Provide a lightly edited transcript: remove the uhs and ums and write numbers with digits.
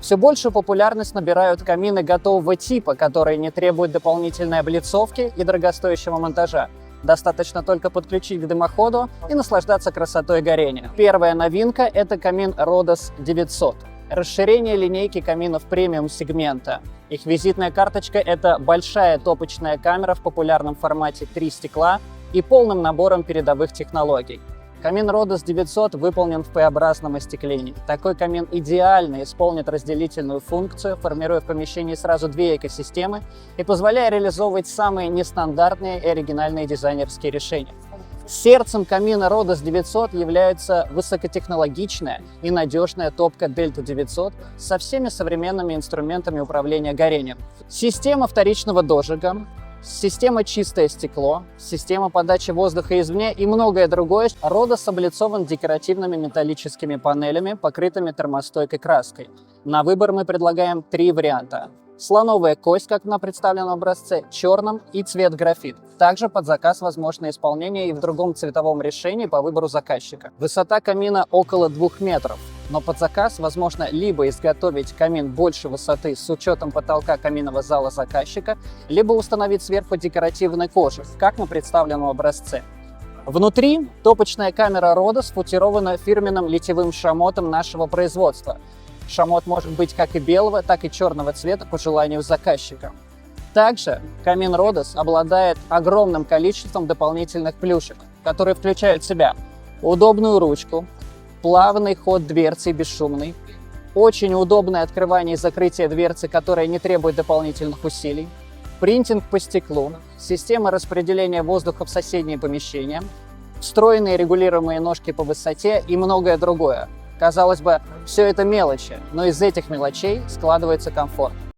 Все большую популярность набирают камины готового типа, которые не требуют дополнительной облицовки и дорогостоящего монтажа. Достаточно только подключить к дымоходу и наслаждаться красотой горения. Первая новинка – это камин Rhodos 900. Расширение линейки каминов премиум-сегмента. Их визитная карточка – это большая топочная камера в популярном формате 3 стекла и полным набором передовых технологий. Камин Rhodos 900 выполнен в П-образном остеклении. Такой камин идеально исполнит разделительную функцию, формируя в помещении сразу две экосистемы и позволяя реализовывать самые нестандартные и оригинальные дизайнерские решения. Сердцем камина Rhodos 900 является высокотехнологичная и надежная топка Delta 900 со всеми современными инструментами управления горением. Система вторичного дожига, система чистое стекло, система подачи воздуха извне и многое другое. Rhodos облицован декоративными металлическими панелями, покрытыми термостойкой краской. На выбор мы предлагаем 3 варианта. Слоновая кость, как на представленном образце, черном и цвет графит. Также под заказ возможно исполнение и в другом цветовом решении по выбору заказчика. Высота камина около 2 метров, но под заказ возможно либо изготовить камин больше высоты с учетом потолка каминного зала заказчика, либо установить сверху декоративный кожух, как на представленном образце. Внутри топочная камера Rhodos футирована фирменным литьевым шамотом нашего производства. Шамот может быть как и белого, так и черного цвета по желанию заказчика. Также камин Rhodos обладает огромным количеством дополнительных плюшек, которые включают в себя удобную ручку, плавный ход дверцы бесшумный, очень удобное открывание и закрытие дверцы, которое не требует дополнительных усилий, принтинг по стеклу, система распределения воздуха в соседние помещения, встроенные регулируемые ножки по высоте и многое другое. Казалось бы, все это мелочи, но из этих мелочей складывается комфорт.